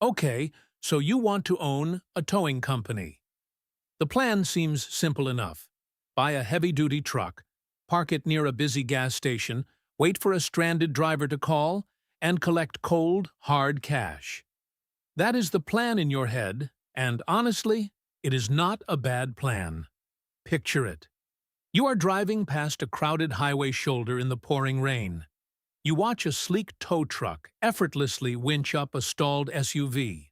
Okay, so you want to own a towing company. The plan seems simple enough. Buy a heavy-duty truck, park it near a busy gas station, wait for a stranded driver to call, and collect cold, hard cash. That is the plan in your head, and honestly, it is not a bad plan. Picture it. You are driving past a crowded highway shoulder in the pouring rain. You watch a sleek tow truck effortlessly winch up a stalled SUV.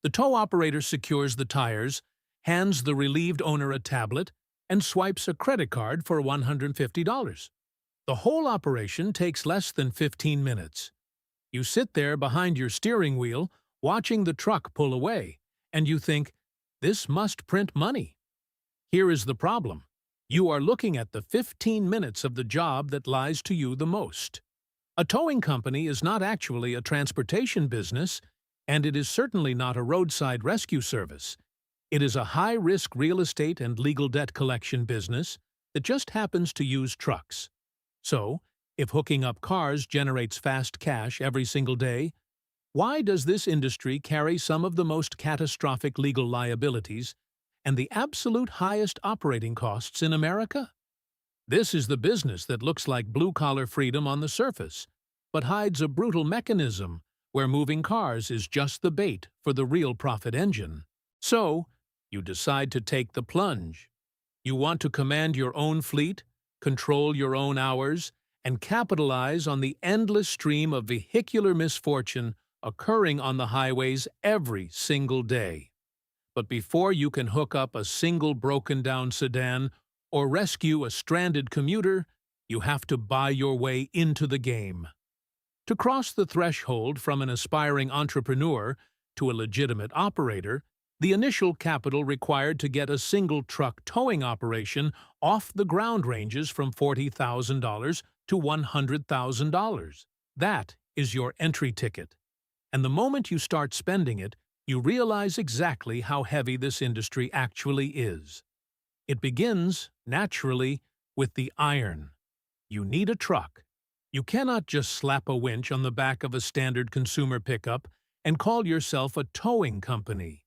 The tow operator secures the tires, hands the relieved owner a tablet, and swipes a credit card for $150. The whole operation takes less than 15 minutes. You sit there behind your steering wheel, watching the truck pull away, and you think, this must print money. Here is the problem. You are looking at the 15 minutes of the job that lies to you the most. A towing company is not actually a transportation business, and it is certainly not a roadside rescue service. It is a high-risk real estate and legal debt collection business that just happens to use trucks. So, if hooking up cars generates fast cash every single day, why does this industry carry some of the most catastrophic legal liabilities and the absolute highest operating costs in America? This is the business that looks like blue-collar freedom on the surface, but hides a brutal mechanism where moving cars is just the bait for the real profit engine. So, you decide to take the plunge. You want to command your own fleet, control your own hours, and capitalize on the endless stream of vehicular misfortune occurring on the highways every single day. But before you can hook up a single broken-down sedan or rescue a stranded commuter, you have to buy your way into the game. To cross the threshold from an aspiring entrepreneur to a legitimate operator, the initial capital required to get a single truck towing operation off the ground ranges from $40,000 to $100,000. That is your entry ticket. And the moment you start spending it, you realize exactly how heavy this industry actually is. It begins, naturally, with the iron. You need a truck. You cannot just slap a winch on the back of a standard consumer pickup and call yourself a towing company.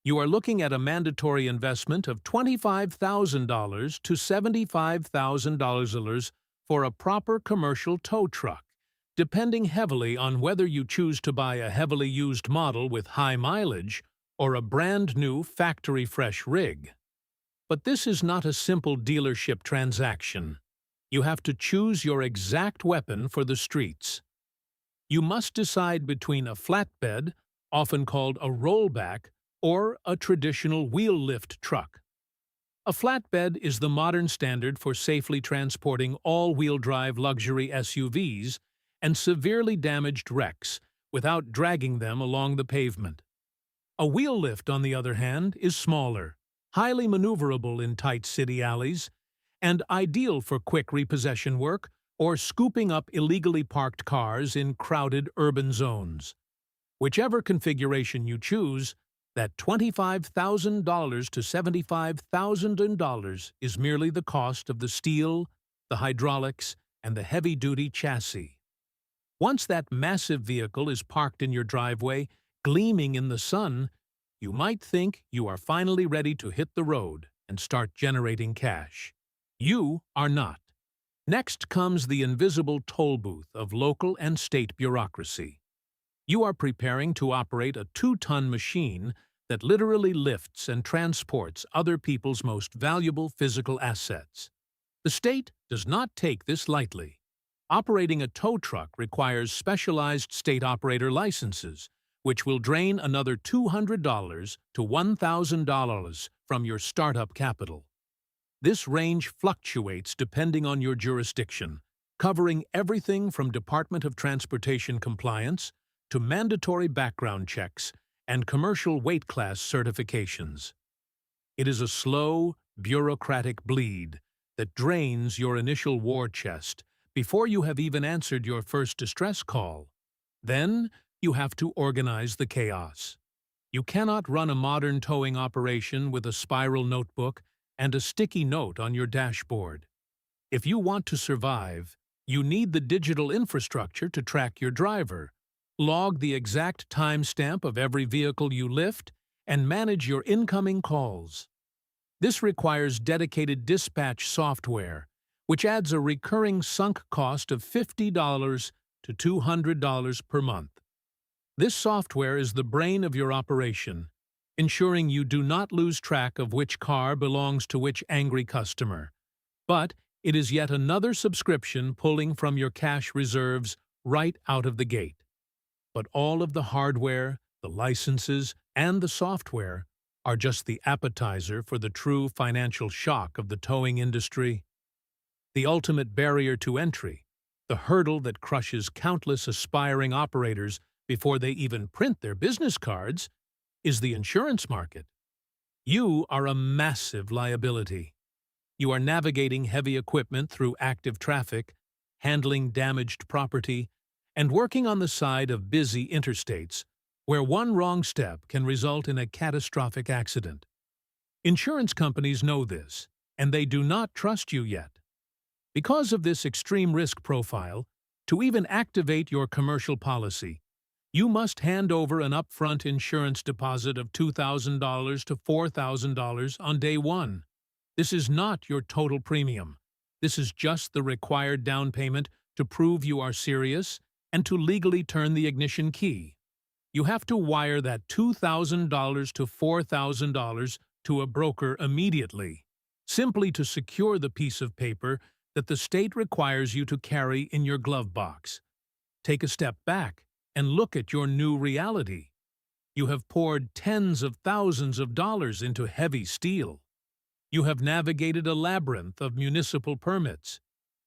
You are looking at a mandatory investment of $25,000 to $75,000 for a proper commercial tow truck, depending heavily on whether you choose to buy a heavily used model with high mileage or a brand-new factory-fresh rig. But this is not a simple dealership transaction. You have to choose your exact weapon for the streets. You must decide between a flatbed, often called a rollback, or a traditional wheel-lift truck. A flatbed is the modern standard for safely transporting all-wheel-drive luxury SUVs and severely damaged wrecks without dragging them along the pavement. A wheel lift, on the other hand, is smaller, highly maneuverable in tight city alleys, and ideal for quick repossession work or scooping up illegally parked cars in crowded urban zones. Whichever configuration you choose, that $25,000 to $75,000 is merely the cost of the steel, the hydraulics, and the heavy-duty chassis. Once that massive vehicle is parked in your driveway, gleaming in the sun, you might think you are finally ready to hit the road and start generating cash. You are not. Next comes the invisible toll booth of local and state bureaucracy. You are preparing to operate a 2-ton machine that literally lifts and transports other people's most valuable physical assets. The state does not take this lightly. Operating a tow truck requires specialized state operator licenses, which will drain another $200 to $1,000 from your startup capital. This range fluctuates depending on your jurisdiction, covering everything from Department of Transportation compliance to mandatory background checks and commercial weight class certifications. It is a slow, bureaucratic bleed that drains your initial war chest before you have even answered your first distress call. Then, you have to organize the chaos. You cannot run a modern towing operation with a spiral notebook and a sticky note on your dashboard. If you want to survive, you need the digital infrastructure to track your driver, Log the exact timestamp of every vehicle you lift and manage your incoming calls. This requires dedicated dispatch software, which adds a recurring sunk cost of $50 to $200 per month. This software is the brain of your operation, ensuring you do not lose track of which car belongs to which angry customer. But it is yet another subscription pulling from your cash reserves right out of the gate. But all of the hardware, the licenses, and the software are just the appetizer for the true financial shock of the towing industry. The ultimate barrier to entry, the hurdle that crushes countless aspiring operators before they even print their business cards, is the insurance market. You are a massive liability. You are navigating heavy equipment through active traffic, handling damaged property, and working on the side of busy interstates, where one wrong step can result in a catastrophic accident. Insurance companies know this, and they do not trust you yet. Because of this extreme risk profile, to even activate your commercial policy, you must hand over an upfront insurance deposit of $2,000 to $4,000 on day one. This is not your total premium. This is just the required down payment to prove you are serious and to legally turn the ignition key. You have to wire that $2,000 to $4,000 to a broker immediately, simply to secure the piece of paper that the state requires you to carry in your glove box. Take a step back and look at your new reality. You have poured tens of thousands of dollars into heavy steel. You have navigated a labyrinth of municipal permits.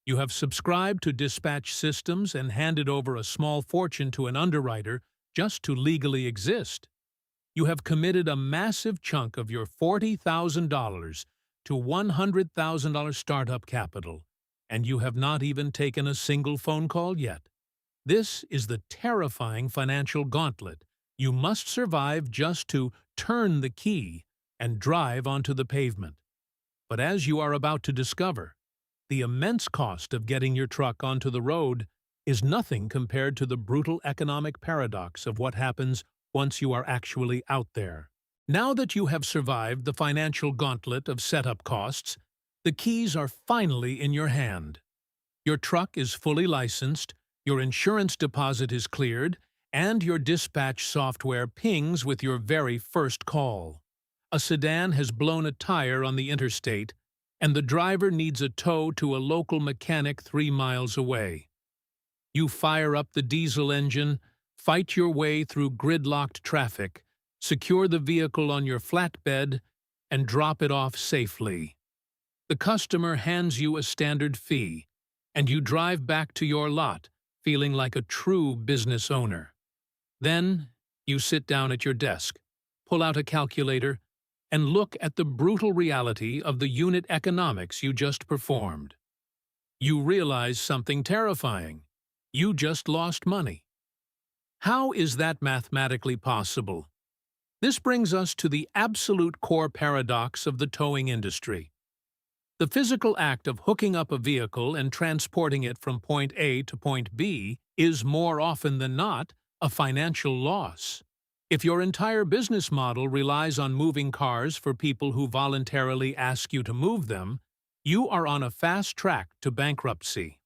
You have subscribed to dispatch systems and handed over a small fortune to an underwriter just to legally exist. You have committed a massive chunk of your $40,000 to $100,000 startup capital, and you have not even taken a single phone call yet. This is the terrifying financial gauntlet you must survive just to turn the key and drive onto the pavement. But as you are about to discover, the immense cost of getting your truck onto the road is nothing compared to the brutal economic paradox of what happens once you are actually out there. Now that you have survived the financial gauntlet of setup costs, the keys are finally in your hand. Your truck is fully licensed, your insurance deposit is cleared, and your dispatch software pings with your very first call. A sedan has blown a tire on the interstate, and the driver needs a tow to a local mechanic 3 miles away. You fire up the diesel engine, fight your way through gridlocked traffic, secure the vehicle on your flatbed, and drop it off safely. The customer hands you a standard fee, and you drive back to your lot, feeling like a true business owner. Then, you sit down at your desk, pull out a calculator, and look at the brutal reality of the unit economics you just performed. You realize something terrifying. You just lost money. How is that mathematically possible? This brings us to the absolute core paradox of the towing industry. The physical act of hooking up a vehicle and transporting it from point A to point B is, more often than not, a financial loss. If your entire business model relies on moving cars for people who voluntarily ask you to move them, you are on a fast track to bankruptcy.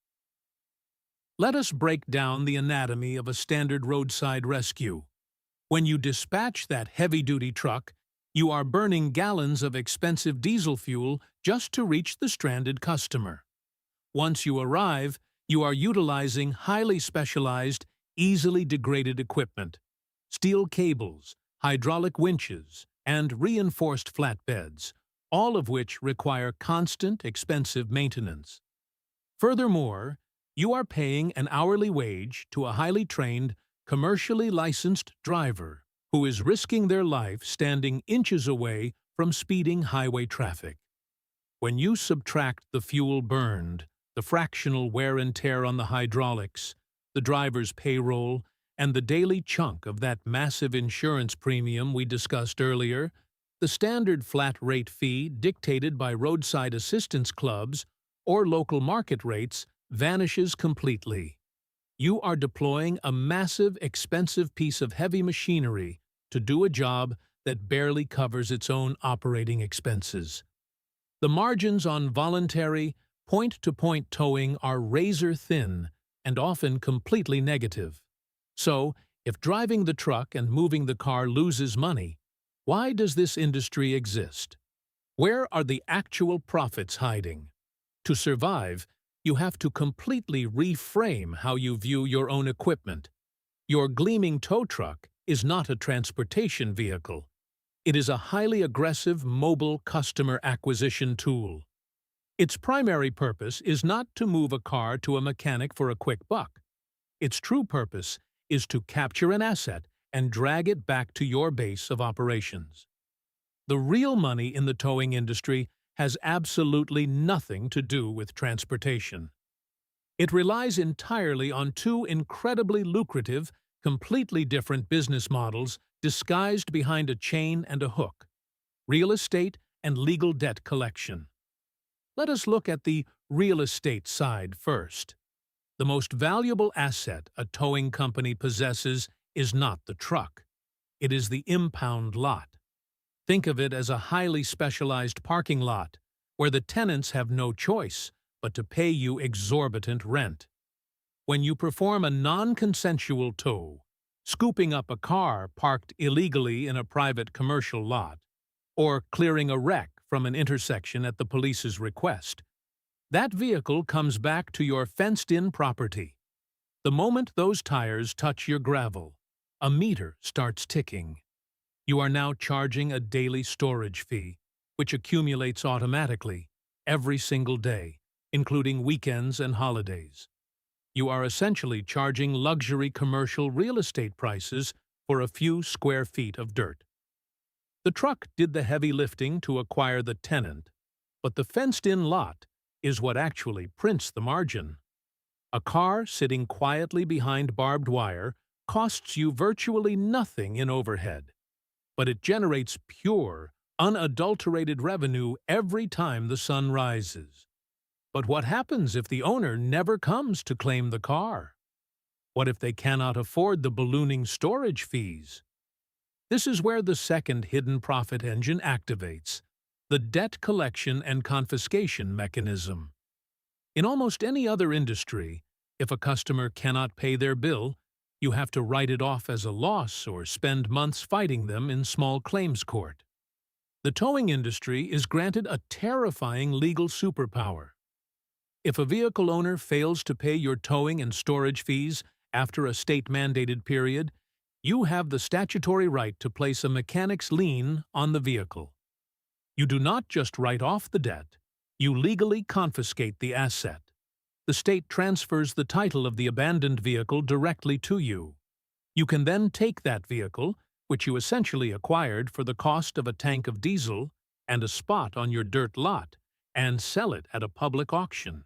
Let us break down the anatomy of a standard roadside rescue. When you dispatch that heavy-duty truck, you are burning gallons of expensive diesel fuel just to reach the stranded customer. Once you arrive, you are utilizing highly specialized, easily degraded equipment. Steel cables, hydraulic winches, and reinforced flatbeds, all of which require constant, expensive maintenance. Furthermore, you are paying an hourly wage to a highly trained, commercially licensed driver who is risking their life standing inches away from speeding highway traffic. When you subtract the fuel burned, the fractional wear and tear on the hydraulics, the driver's payroll, and the daily chunk of that massive insurance premium we discussed earlier, the standard flat rate fee dictated by roadside assistance clubs or local market rates vanishes completely. You are deploying a massive, expensive piece of heavy machinery to do a job that barely covers its own operating expenses. The margins on voluntary, point-to-point towing are razor-thin and often completely negative. So, if driving the truck and moving the car loses money, why does this industry exist? Where are the actual profits hiding? To survive, you have to completely reframe how you view your own equipment. Your gleaming tow truck is not a transportation vehicle. It is a highly aggressive mobile customer acquisition tool. Its primary purpose is not to move a car to a mechanic for a quick buck. Its true purpose is to capture an asset and drag it back to your base of operations. The real money in the towing industry has absolutely nothing to do with transportation. It relies entirely on two incredibly lucrative, completely different business models disguised behind a chain and a hook: real estate and legal debt collection. Let us look at the real estate side first. The most valuable asset a towing company possesses is not the truck. It is the impound lot. Think of it as a highly specialized parking lot where the tenants have no choice but to pay you exorbitant rent. When you perform a non-consensual tow, scooping up a car parked illegally in a private commercial lot, or clearing a wreck from an intersection at the police's request, that vehicle comes back to your fenced-in property. The moment those tires touch your gravel, a meter starts ticking. You are now charging a daily storage fee, which accumulates automatically every single day, including weekends and holidays. You are essentially charging luxury commercial real estate prices for a few square feet of dirt. The truck did the heavy lifting to acquire the tenant, but the fenced-in lot is what actually prints the margin. A car sitting quietly behind barbed wire costs you virtually nothing in overhead, but it generates pure, unadulterated revenue every time the sun rises. But what happens if the owner never comes to claim the car? What if they cannot afford the ballooning storage fees? This is where the second hidden profit engine activates: the debt collection and confiscation mechanism. In almost any other industry, if a customer cannot pay their bill, you have to write it off as a loss or spend months fighting them in small claims court. The towing industry is granted a terrifying legal superpower. If a vehicle owner fails to pay your towing and storage fees after a state-mandated period, you have the statutory right to place a mechanic's lien on the vehicle. You do not just write off the debt, you legally confiscate the asset. The state transfers the title of the abandoned vehicle directly to you. You can then take that vehicle, which you essentially acquired for the cost of a tank of diesel and a spot on your dirt lot, and sell it at a public auction.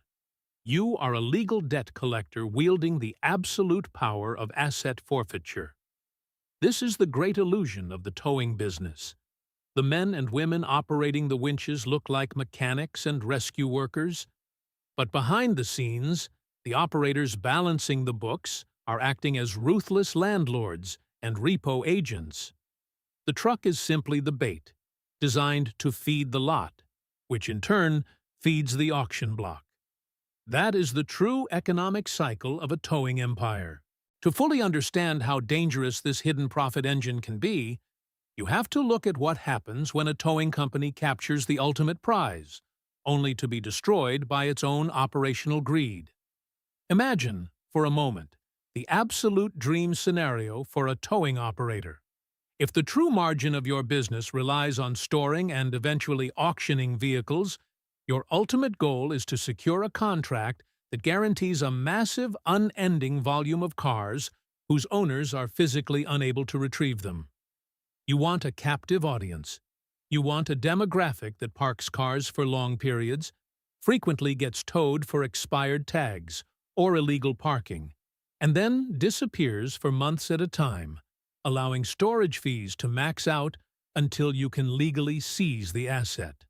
You are a legal debt collector wielding the absolute power of asset forfeiture. This is the great illusion of the towing business. The men and women operating the winches look like mechanics and rescue workers, but behind the scenes, the operators balancing the books are acting as ruthless landlords and repo agents. The truck is simply the bait, designed to feed the lot, which in turn feeds the auction block. That is the true economic cycle of a towing empire. To fully understand how dangerous this hidden profit engine can be, you have to look at what happens when a towing company captures the ultimate prize, only to be destroyed by its own operational greed. Imagine, for a moment, the absolute dream scenario for a towing operator. If the true margin of your business relies on storing and eventually auctioning vehicles, your ultimate goal is to secure a contract that guarantees a massive, unending volume of cars whose owners are physically unable to retrieve them. You want a captive audience. You want a demographic that parks cars for long periods, frequently gets towed for expired tags or illegal parking, and then disappears for months at a time, allowing storage fees to max out until you can legally seize the asset.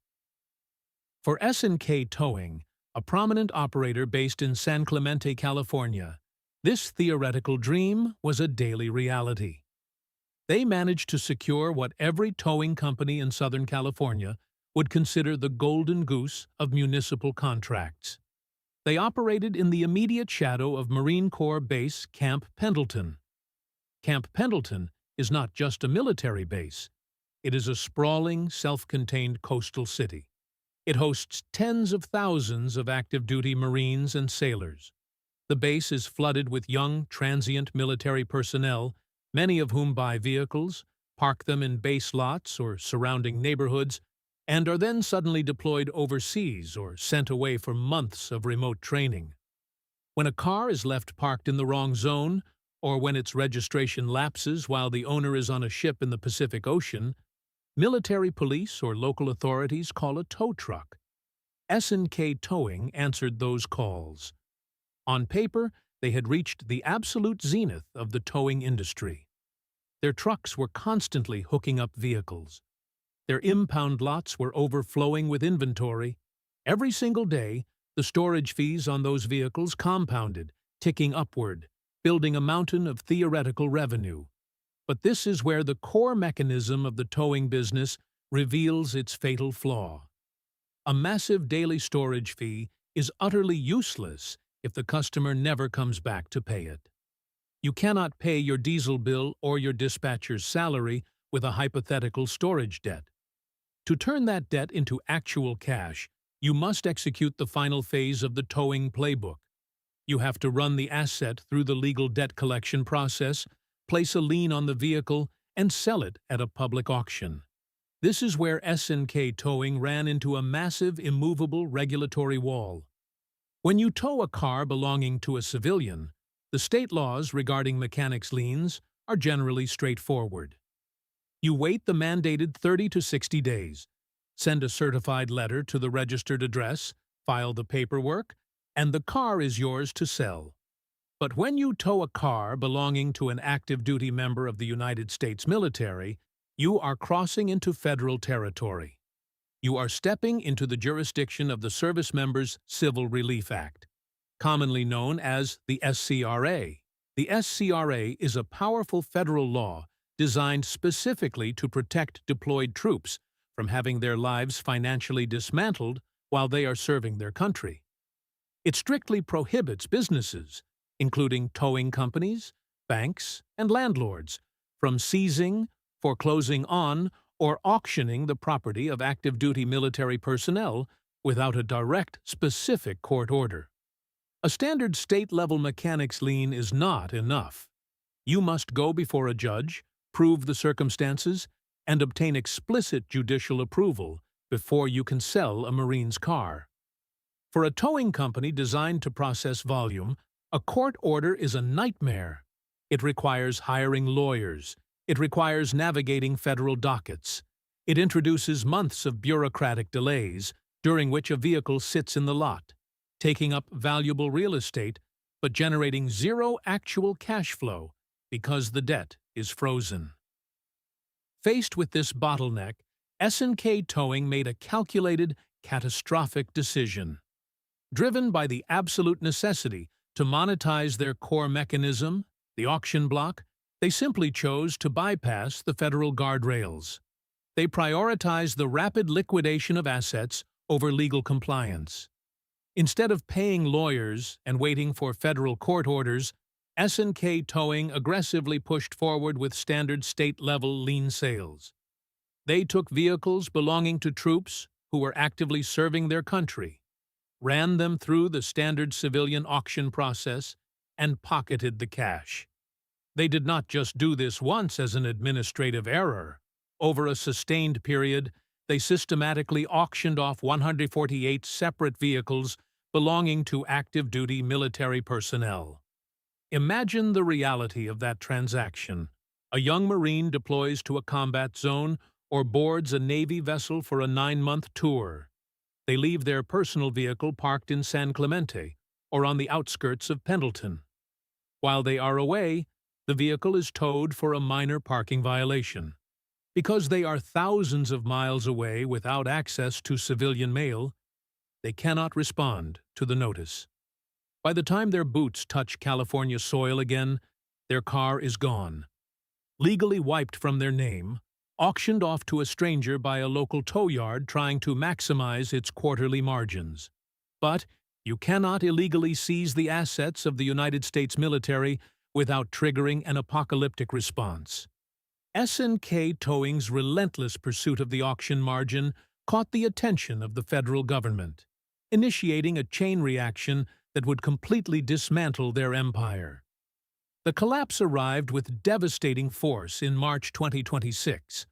For SNK Towing, a prominent operator based in San Clemente, California, This theoretical dream was a daily reality. They managed to secure what every towing company in Southern California would consider the golden goose of municipal contracts. They operated in the immediate shadow of Marine Corps Base Camp Pendleton. Camp Pendleton is not just a military base. It is a sprawling, self-contained coastal city. It hosts tens of thousands of active-duty Marines and sailors. The base is flooded with young, transient military personnel, many of whom buy vehicles, park them in base lots or surrounding neighborhoods, and are then suddenly deployed overseas or sent away for months of remote training. When a car is left parked in the wrong zone, or when its registration lapses while the owner is on a ship in the Pacific Ocean, military police or local authorities call a tow truck. SNK Towing answered those calls. On paper, they had reached the absolute zenith of the towing industry. Their trucks were constantly hooking up vehicles. Their impound lots were overflowing with inventory. Every single day, the storage fees on those vehicles compounded, ticking upward, building a mountain of theoretical revenue. But this is where the core mechanism of the towing business reveals its fatal flaw. A massive daily storage fee is utterly useless if the customer never comes back to pay it. You cannot pay your diesel bill or your dispatcher's salary with a hypothetical storage debt. To turn that debt into actual cash, you must execute the final phase of the towing playbook. You have to run the asset through the legal debt collection process, place a lien on the vehicle, and sell it at a public auction. This is where SNK Towing ran into a massive, immovable regulatory wall. When you tow a car belonging to a civilian, the state laws regarding mechanics liens are generally straightforward. You wait the mandated 30 to 60 days, send a certified letter to the registered address, file the paperwork, and the car is yours to sell. But when you tow a car belonging to an active-duty member of the United States military, you are crossing into federal territory. You are stepping into the jurisdiction of the Service Members Civil Relief Act, commonly known as the SCRA. The SCRA is a powerful federal law designed specifically to protect deployed troops from having their lives financially dismantled while they are serving their country. It strictly prohibits businesses, including towing companies, banks, and landlords, from seizing, foreclosing on, or auctioning the property of active-duty military personnel without a direct, specific court order. A standard state-level mechanics lien is not enough. You must go before a judge, prove the circumstances, and obtain explicit judicial approval before you can sell a Marine's car. For a towing company designed to process volume, a court order is a nightmare. It requires hiring lawyers. It requires navigating federal dockets. It introduces months of bureaucratic delays, during which a vehicle sits in the lot, taking up valuable real estate, but generating zero actual cash flow because the debt is frozen. Faced with this bottleneck, SNK Towing made a calculated, catastrophic decision. Driven by the absolute necessity to monetize their core mechanism, the auction block, they simply chose to bypass the federal guardrails. They prioritized the rapid liquidation of assets over legal compliance. Instead of paying lawyers and waiting for federal court orders, SNK Towing aggressively pushed forward with standard state-level lien sales. They took vehicles belonging to troops who were actively serving their country, ran them through the standard civilian auction process, and pocketed the cash. They did not just do this once as an administrative error. Over a sustained period, they systematically auctioned off 148 separate vehicles belonging to active-duty military personnel. Imagine the reality of that transaction. A young Marine deploys to a combat zone or boards a Navy vessel for a 9-month tour. They leave their personal vehicle parked in San Clemente or on the outskirts of Pendleton. While they are away, the vehicle is towed for a minor parking violation. Because they are thousands of miles away without access to civilian mail, they cannot respond to the notice. By the time their boots touch California soil again, their car is gone. Legally wiped from their name, auctioned off to a stranger by a local tow yard trying to maximize its quarterly margins. But you cannot illegally seize the assets of the United States military without triggering an apocalyptic response. SNK Towing's relentless pursuit of the auction margin caught the attention of the federal government, initiating a chain reaction that would completely dismantle their empire. The collapse arrived with devastating force in March 2026.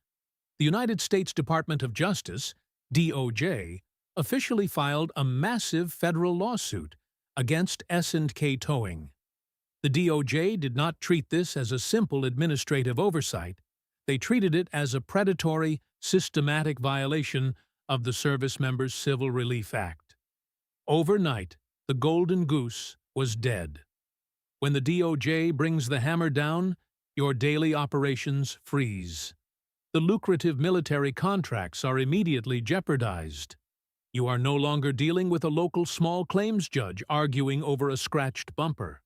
The United States Department of Justice, DOJ, officially filed a massive federal lawsuit against SNK Towing. The DOJ did not treat this as a simple administrative oversight. They treated it as a predatory, systematic violation of the Service Members' Civil Relief Act. Overnight, the golden goose was dead. When the DOJ brings the hammer down, your daily operations freeze. The lucrative military contracts are immediately jeopardized. You are no longer dealing with a local small claims judge arguing over a scratched bumper.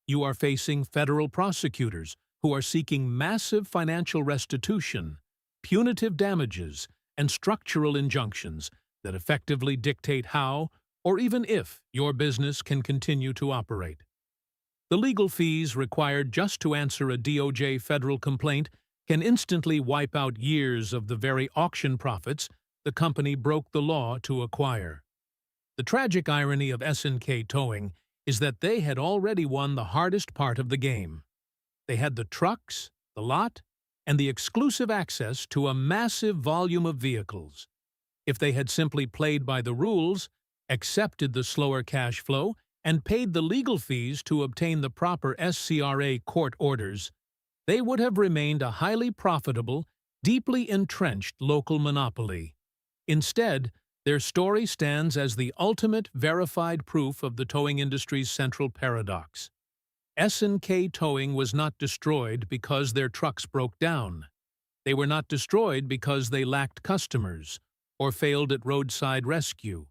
You are facing federal prosecutors who are seeking massive financial restitution, punitive damages, and structural injunctions that effectively dictate how, or even if, your business can continue to operate. The legal fees required just to answer a DOJ federal complaint can instantly wipe out years of the very auction profits the company broke the law to acquire. The tragic irony of SNK Towing is that they had already won the hardest part of the game. They had the trucks, the lot, and the exclusive access to a massive volume of vehicles. If they had simply played by the rules, accepted the slower cash flow, and paid the legal fees to obtain the proper SCRA court orders, they would have remained a highly profitable, deeply entrenched local monopoly. Instead, their story stands as the ultimate verified proof of the towing industry's central paradox. SNK Towing was not destroyed because their trucks broke down. They were not destroyed because they lacked customers or failed at roadside rescue.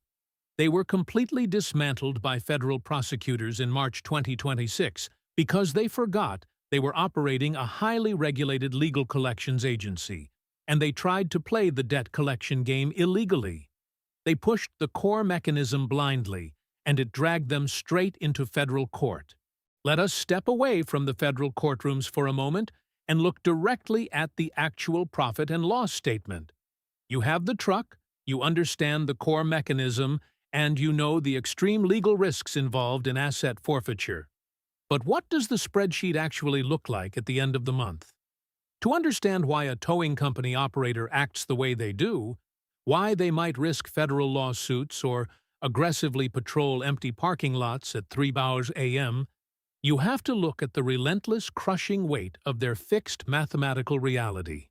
They were completely dismantled by federal prosecutors in March 2026 because they forgot they were operating a highly regulated legal collections agency, and they tried to play the debt collection game illegally. They pushed the core mechanism blindly, and it dragged them straight into federal court. Let us step away from the federal courtrooms for a moment and look directly at the actual profit and loss statement. You have the truck, you understand the core mechanism, and you know the extreme legal risks involved in asset forfeiture. But what does the spreadsheet actually look like at the end of the month? To understand why a towing company operator acts the way they do, why they might risk federal lawsuits or aggressively patrol empty parking lots at 3 a.m., you have to look at the relentless, crushing weight of their fixed mathematical reality.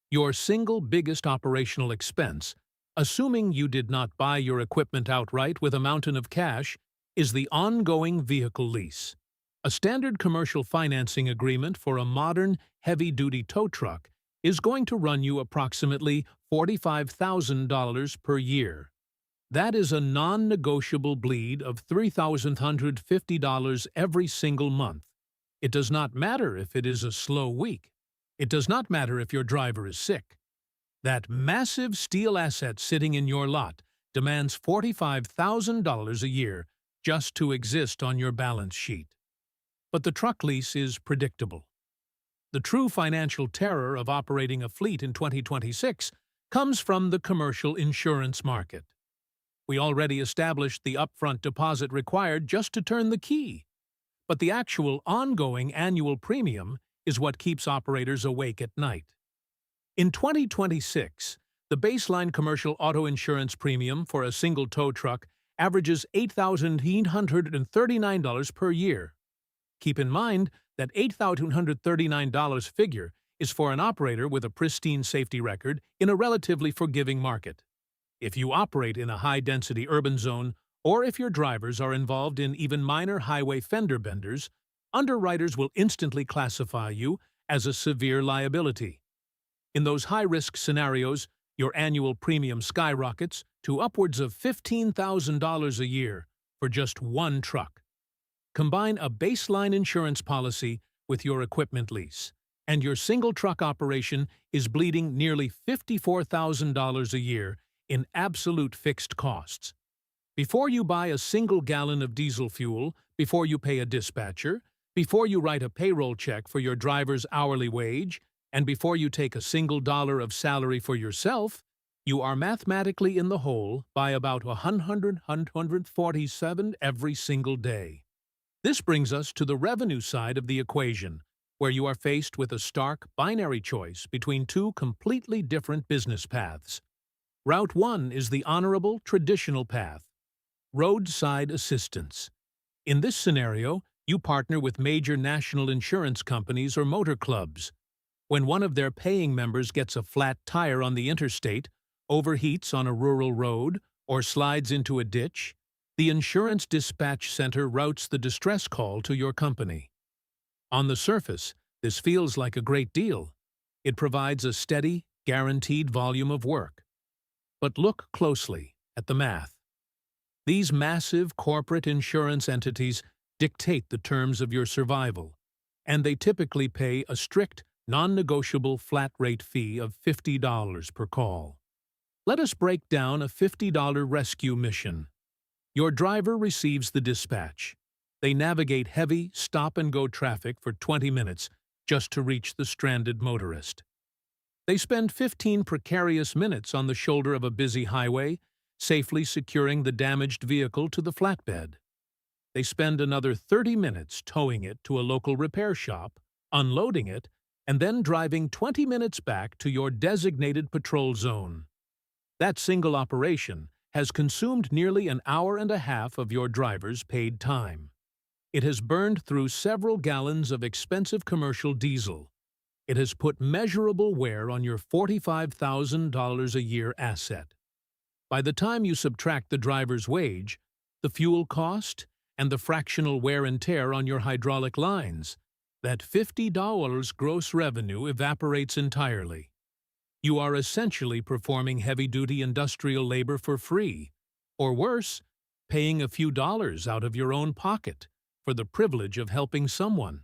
Your single biggest operational expense, assuming you did not buy your equipment outright with a mountain of cash, is the ongoing vehicle lease. A standard commercial financing agreement for a modern, heavy-duty tow truck is going to run you approximately $45,000 per year. That is a non-negotiable bleed of $3,150 every single month. It does not matter if it is a slow week. It does not matter if your driver is sick. That massive steel asset sitting in your lot demands $45,000 a year just to exist on your balance sheet. But the truck lease is predictable. The true financial terror of operating a fleet in 2026 comes from the commercial insurance market. We already established the upfront deposit required just to turn the key. But the actual ongoing annual premium is what keeps operators awake at night. In 2026, the baseline commercial auto insurance premium for a single tow truck averages $8,839 per year. Keep in mind that $8,239 figure is for an operator with a pristine safety record in a relatively forgiving market. If you operate in a high-density urban zone, or if your drivers are involved in even minor highway fender benders, underwriters will instantly classify you as a severe liability. In those high-risk scenarios, your annual premium skyrockets to upwards of $15,000 a year for just one truck. Combine a baseline insurance policy with your equipment lease, and your single truck operation is bleeding nearly $54,000 a year in absolute fixed costs. Before you buy a single gallon of diesel fuel, before you pay a dispatcher, before you write a payroll check for your driver's hourly wage, and before you take a single dollar of salary for yourself, you are mathematically in the hole by about 147 every single day. This brings us to the revenue side of the equation, where you are faced with a stark binary choice between two completely different business paths. Route 1 is the honorable, traditional path: roadside assistance. In this scenario, you partner with major national insurance companies or motor clubs. When one of their paying members gets a flat tire on the interstate, overheats on a rural road, or slides into a ditch, the insurance dispatch center routes the distress call to your company. On the surface, this feels like a great deal. It provides a steady, guaranteed volume of work. But look closely at the math. These massive corporate insurance entities dictate the terms of your survival, and they typically pay a strict, non-negotiable flat-rate fee of $50 per call. Let us break down a $50 rescue mission. Your driver receives the dispatch. They navigate heavy, stop-and-go traffic for 20 minutes just to reach the stranded motorist. They spend 15 precarious minutes on the shoulder of a busy highway, safely securing the damaged vehicle to the flatbed. They spend another 30 minutes towing it to a local repair shop, unloading it, and then driving 20 minutes back to your designated patrol zone. That single operation has consumed nearly an hour and a half of your driver's paid time. It has burned through several gallons of expensive commercial diesel. It has put measurable wear on your $45,000 a year asset. By the time you subtract the driver's wage, the fuel cost, and the fractional wear and tear on your hydraulic lines, that $50 gross revenue evaporates entirely. You are essentially performing heavy-duty industrial labor for free, or worse, paying a few dollars out of your own pocket for the privilege of helping someone.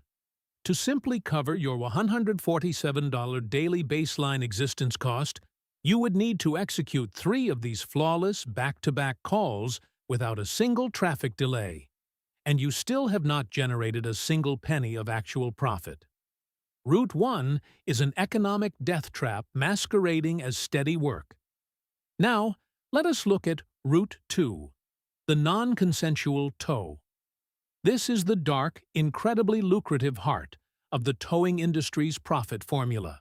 To simply cover your $147 daily baseline existence cost, you would need to execute 3 of these flawless back-to-back calls without a single traffic delay, and you still have not generated a single penny of actual profit. Route 1 is an economic death trap masquerading as steady work. Now, let us look at Route 2, the non-consensual tow. This is the dark, incredibly lucrative heart of the towing industry's profit formula.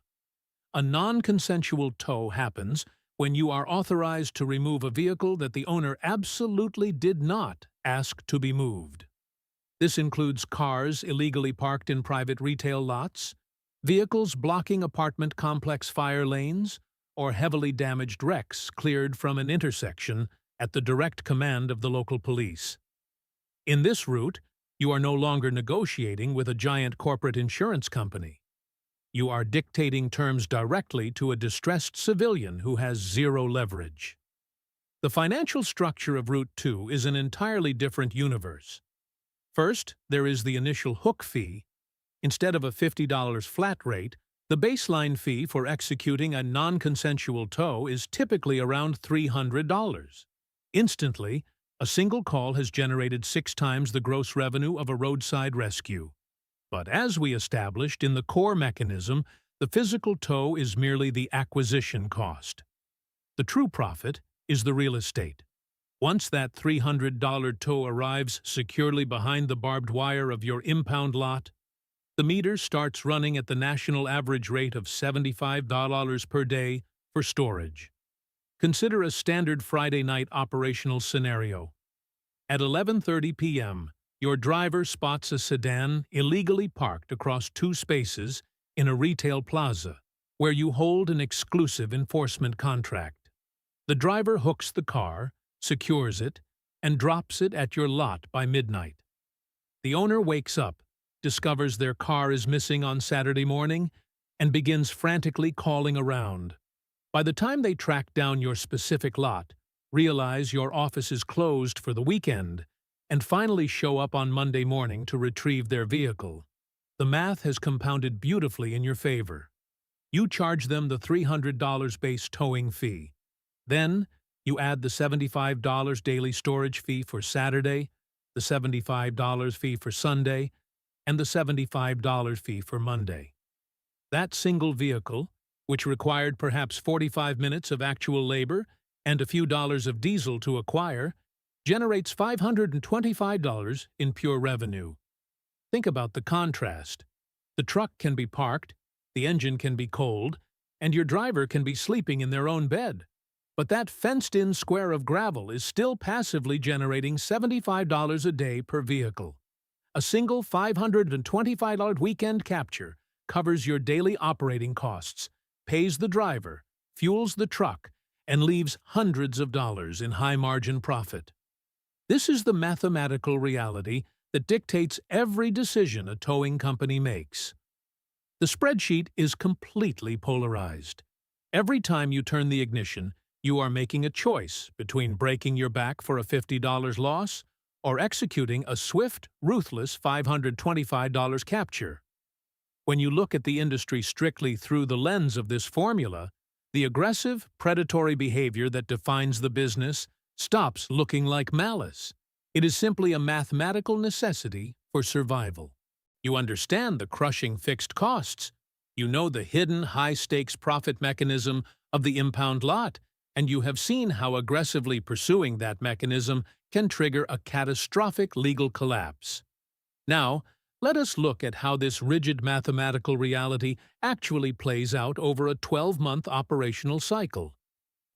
A non-consensual tow happens when you are authorized to remove a vehicle that the owner absolutely did not ask to be moved. This includes cars illegally parked in private retail lots, vehicles blocking apartment complex fire lanes, or heavily damaged wrecks cleared from an intersection at the direct command of the local police. In this route, you are no longer negotiating with a giant corporate insurance company. You are dictating terms directly to a distressed civilian who has zero leverage. The financial structure of Route 2 is an entirely different universe. First, there is the initial hook fee. Instead of a $50 flat rate, the baseline fee for executing a non-consensual tow is typically around $300. Instantly, a single call has generated 6 times the gross revenue of a roadside rescue. But as we established in the core mechanism, the physical tow is merely the acquisition cost. The true profit is the real estate. Once that $300 tow arrives securely behind the barbed wire of your impound lot, the meter starts running at the national average rate of $75 per day for storage. Consider a standard Friday night operational scenario. At 11:30 p.m., your driver spots a sedan illegally parked across 2 spaces in a retail plaza, where you hold an exclusive enforcement contract. The driver hooks the car, secures it, and drops it at your lot by midnight. The owner wakes up, discovers their car is missing on Saturday morning, and begins frantically calling around. By the time they track down your specific lot, realize your office is closed for the weekend, and finally show up on Monday morning to retrieve their vehicle. The math has compounded beautifully in your favor. You charge them the $300 base towing fee. Then, you add the $75 daily storage fee for Saturday, the $75 fee for Sunday, and the $75 fee for Monday. That single vehicle, which required perhaps 45 minutes of actual labor and a few dollars of diesel to acquire, generates $525 in pure revenue. Think about the contrast. The truck can be parked, the engine can be cold, and your driver can be sleeping in their own bed. But that fenced-in square of gravel is still passively generating $75 a day per vehicle. A single $525 weekend capture covers your daily operating costs, pays the driver, fuels the truck, and leaves hundreds of dollars in high-margin profit. This is the mathematical reality that dictates every decision a towing company makes. The spreadsheet is completely polarized. Every time you turn the ignition, you are making a choice between breaking your back for a $50 loss or executing a swift, ruthless $525 capture. When you look at the industry strictly through the lens of this formula, the aggressive, predatory behavior that defines the business stops looking like malice. It is simply a mathematical necessity for survival. You understand the crushing fixed costs. You know the hidden high-stakes profit mechanism of the impound lot, and you have seen how aggressively pursuing that mechanism can trigger a catastrophic legal collapse. Now, let us look at how this rigid mathematical reality actually plays out over a 12-month operational cycle.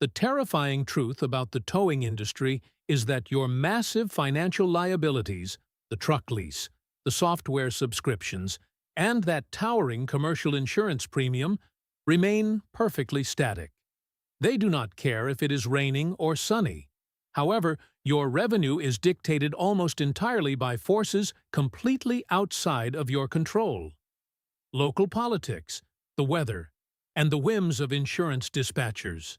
The terrifying truth about the towing industry is that your massive financial liabilities, the truck lease, the software subscriptions, and that towering commercial insurance premium remain perfectly static. They do not care if it is raining or sunny. However, your revenue is dictated almost entirely by forces completely outside of your control. Local politics, the weather, and the whims of insurance dispatchers.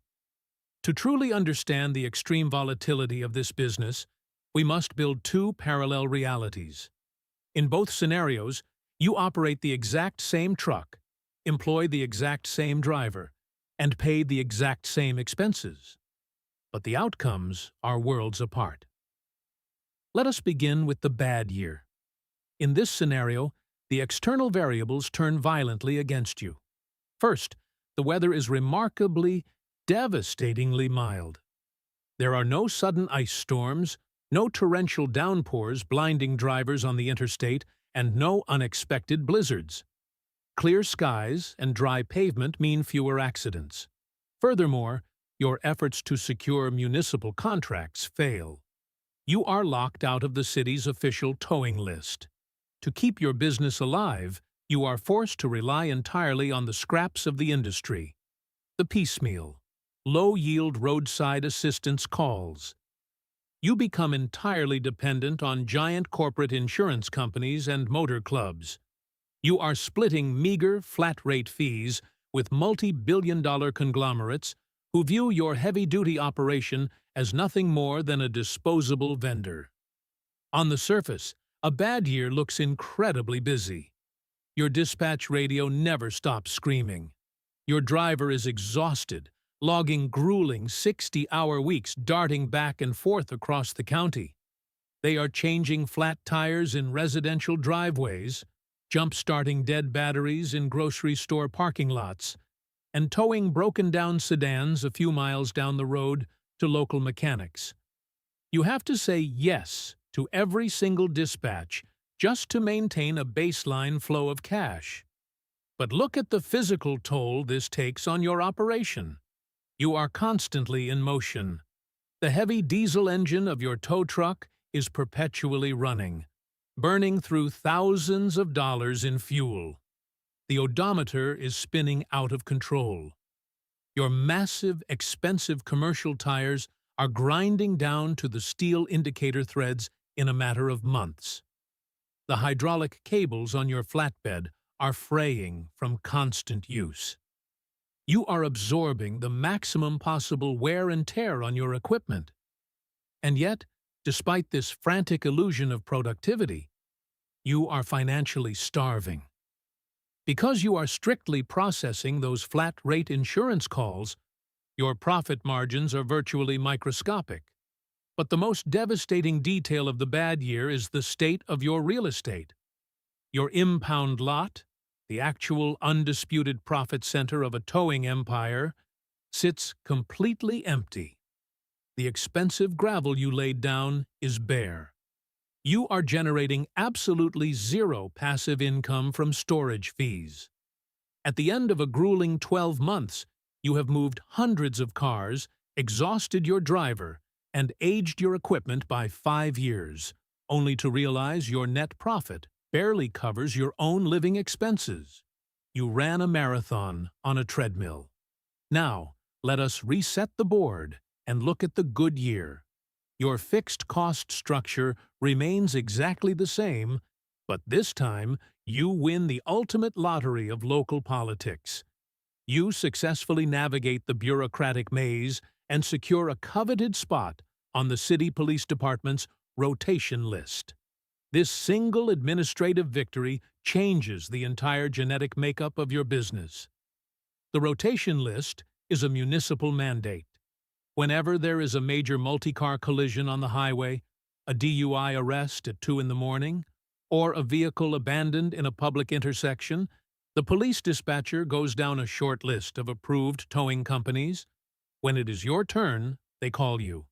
To truly understand the extreme volatility of this business, we must build two parallel realities. In both scenarios, you operate the exact same truck, employ the exact same driver, and pay the exact same expenses. But the outcomes are worlds apart. Let us begin with the bad year. In this scenario, the external variables turn violently against you. First, the weather is remarkably, devastatingly mild. There are no sudden ice storms, no torrential downpours blinding drivers on the interstate, and no unexpected blizzards. Clear skies and dry pavement mean fewer accidents. Furthermore, your efforts to secure municipal contracts fail. You are locked out of the city's official towing list. To keep your business alive, you are forced to rely entirely on the scraps of the industry. The piecemeal, low-yield roadside assistance calls. You become entirely dependent on giant corporate insurance companies and motor clubs. You are splitting meager, flat-rate fees with multi-billion-dollar conglomerates who view your heavy-duty operation as nothing more than a disposable vendor. On the surface, a bad year looks incredibly busy. Your dispatch radio never stops screaming. Your driver is exhausted, logging grueling 60-hour weeks darting back and forth across the county. They are changing flat tires in residential driveways, jump-starting dead batteries in grocery store parking lots, and towing broken-down sedans a few miles down the road to local mechanics. You have to say yes to every single dispatch just to maintain a baseline flow of cash. But look at the physical toll this takes on your operation. You are constantly in motion. The heavy diesel engine of your tow truck is perpetually running, burning through thousands of dollars in fuel. The odometer is spinning out of control. Your massive, expensive commercial tires are grinding down to the steel indicator threads in a matter of months. The hydraulic cables on your flatbed are fraying from constant use. You are absorbing the maximum possible wear and tear on your equipment. And yet, Despite this frantic illusion of productivity, you are financially starving. Because you are strictly processing those flat-rate insurance calls, your profit margins are virtually microscopic. But the most devastating detail of the bad year is the state of your real estate. Your impound lot, the actual undisputed profit center of a towing empire, sits completely empty. The expensive gravel you laid down is bare. You are generating absolutely zero passive income from storage fees. At the end of a grueling 12 months, you have moved hundreds of cars, exhausted your driver, and aged your equipment by 5 years, only to realize your net profit barely covers your own living expenses. You ran a marathon on a treadmill. Now, let us reset the board and look at the good year. Your fixed cost structure remains exactly the same, but this time you win the ultimate lottery of local politics. You successfully navigate the bureaucratic maze and secure a coveted spot on the city police department's rotation list. This single administrative victory changes the entire genetic makeup of your business. The rotation list is a municipal mandate. Whenever there is a major multi-car collision on the highway, a DUI arrest at 2 in the morning, or a vehicle abandoned in a public intersection, the police dispatcher goes down a short list of approved towing companies. When it is your turn, they call you.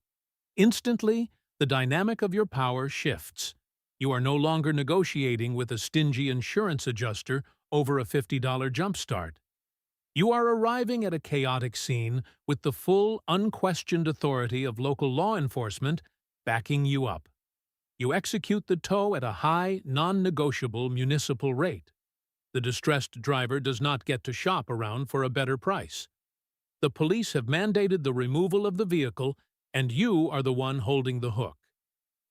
Instantly, the dynamic of your power shifts. You are no longer negotiating with a stingy insurance adjuster over a $50 jumpstart. You are arriving at a chaotic scene with the full, unquestioned authority of local law enforcement backing you up. You execute the tow at a high, non-negotiable municipal rate. The distressed driver does not get to shop around for a better price. The police have mandated the removal of the vehicle, and you are the one holding the hook.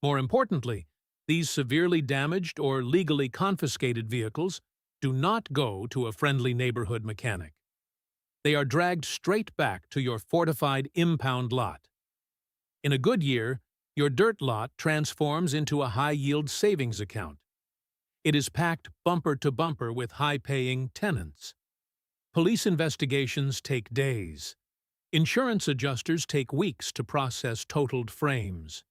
More importantly, these severely damaged or legally confiscated vehicles do not go to a friendly neighborhood mechanic. They are dragged straight back to your fortified impound lot. In a good year, your dirt lot transforms into a high-yield savings account. It is packed bumper to bumper with high-paying tenants. Police investigations take days. Insurance adjusters take weeks to process totaled frames.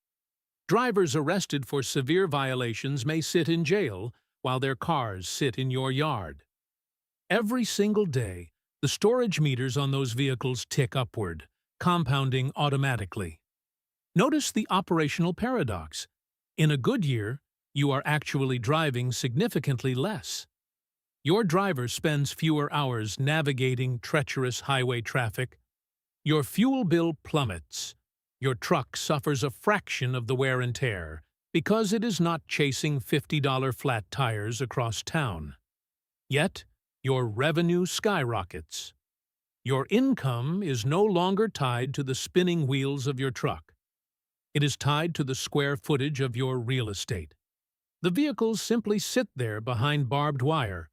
Drivers arrested for severe violations may sit in jail while their cars sit in your yard. Every single day, the storage meters on those vehicles tick upward, compounding automatically. Notice the operational paradox. In a good year, you are actually driving significantly less. Your driver spends fewer hours navigating treacherous highway traffic. Your fuel bill plummets. Your truck suffers a fraction of the wear and tear because it is not chasing $50 flat tires across town. Yet, your revenue skyrockets. Your income is no longer tied to the spinning wheels of your truck. It is tied to the square footage of your real estate. The vehicles simply sit there behind barbed wire,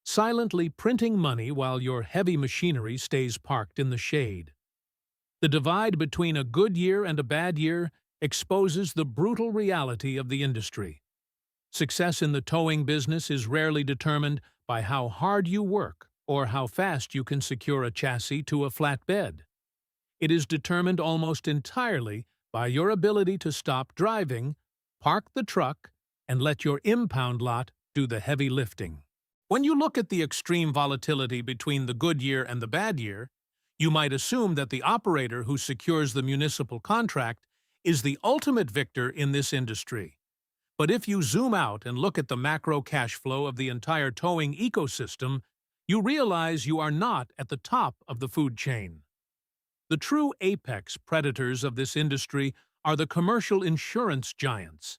silently printing money while your heavy machinery stays parked in the shade. The divide between a good year and a bad year exposes the brutal reality of the industry. Success in the towing business is rarely determined by how hard you work or how fast you can secure a chassis to a flatbed. It is determined almost entirely by your ability to stop driving, park the truck, and let your impound lot do the heavy lifting. When you look at the extreme volatility between the good year and the bad year, you might assume that the operator who secures the municipal contract is the ultimate victor in this industry. But if you zoom out and look at the macro cash flow of the entire towing ecosystem, you realize you are not at the top of the food chain. The true apex predators of this industry are the commercial insurance giants.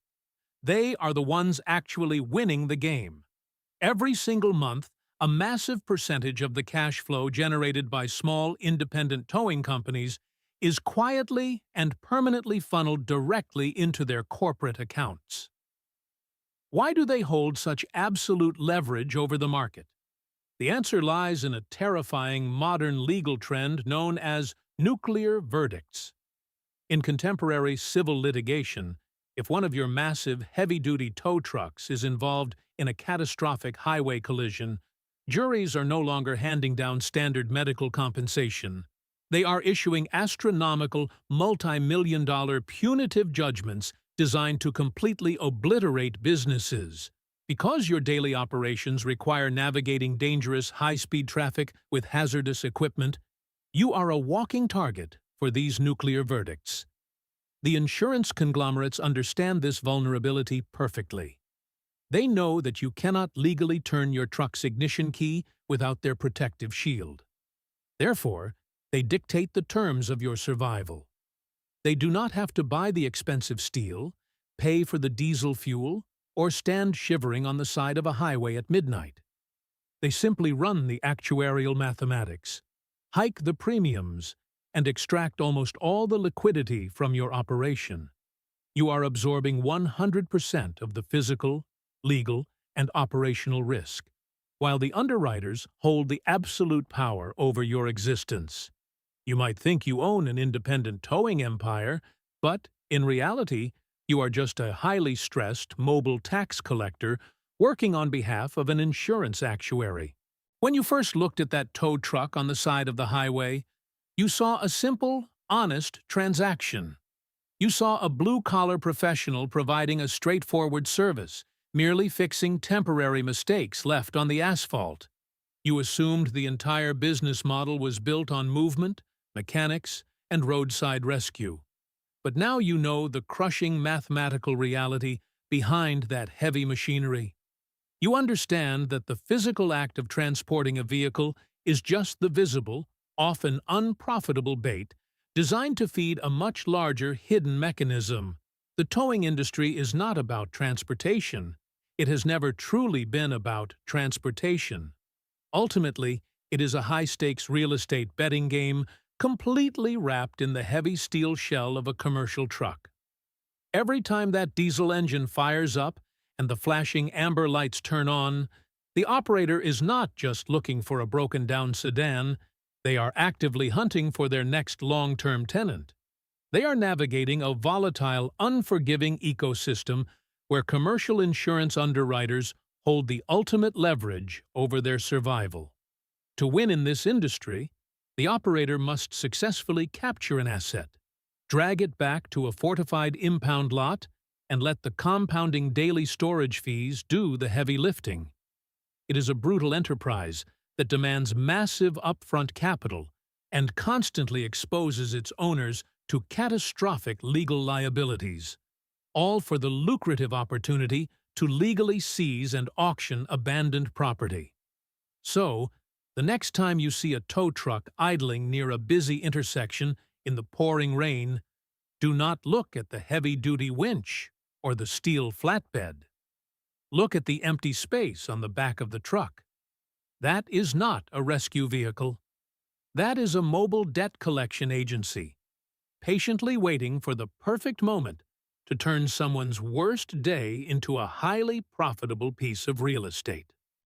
They are the ones actually winning the game. Every single month, a massive percentage of the cash flow generated by small independent towing companies is quietly and permanently funneled directly into their corporate accounts. Why do they hold such absolute leverage over the market? The answer lies in a terrifying modern legal trend known as nuclear verdicts. In contemporary civil litigation, If one of your massive, heavy-duty tow trucks is involved in a catastrophic highway collision, juries are no longer handing down standard medical compensation. They are issuing astronomical, multi-million-dollar punitive judgments designed to completely obliterate businesses. Because your daily operations require navigating dangerous, high-speed traffic with hazardous equipment, you are a walking target for these nuclear verdicts. The insurance conglomerates understand this vulnerability perfectly. They know that you cannot legally turn your truck's ignition key without their protective shield. Therefore, they dictate the terms of your survival. They do not have to buy the expensive steel, pay for the diesel fuel, or stand shivering on the side of a highway at midnight. They simply run the actuarial mathematics, hike the premiums, and extract almost all the liquidity from your operation. You are absorbing 100% of the physical, legal, and operational risk, while the underwriters hold the absolute power over your existence. You might think you own an independent towing empire, but, in reality, you are just a highly stressed mobile tax collector working on behalf of an insurance actuary. When you first looked at that tow truck on the side of the highway, you saw a simple, honest transaction. You saw a blue-collar professional providing a straightforward service, merely fixing temporary mistakes left on the asphalt. You assumed the entire business model was built on movement, mechanics, and roadside rescue. But now you know the crushing mathematical reality behind that heavy machinery. You understand that the physical act of transporting a vehicle is just the visible, often unprofitable bait designed to feed a much larger hidden mechanism. The towing industry is not about transportation. It has never truly been about transportation. Ultimately, it is a high-stakes real estate betting game completely wrapped in the heavy steel shell of a commercial truck. Every time that diesel engine fires up and the flashing amber lights turn on, the operator is not just looking for a broken-down sedan. They are actively hunting for their next long-term tenant. They are navigating a volatile, unforgiving ecosystem where commercial insurance underwriters hold the ultimate leverage over their survival. To win in this industry, the operator must successfully capture an asset, drag it back to a fortified impound lot, and let the compounding daily storage fees do the heavy lifting. It is a brutal enterprise that demands massive upfront capital and constantly exposes its owners to catastrophic legal liabilities, all for the lucrative opportunity to legally seize and auction abandoned property. So, the next time you see a tow truck idling near a busy intersection in the pouring rain, do not look at the heavy-duty winch or the steel flatbed. Look at the empty space on the back of the truck. That is not a rescue vehicle. That is a mobile debt collection agency, patiently waiting for the perfect moment to turn someone's worst day into a highly profitable piece of real estate.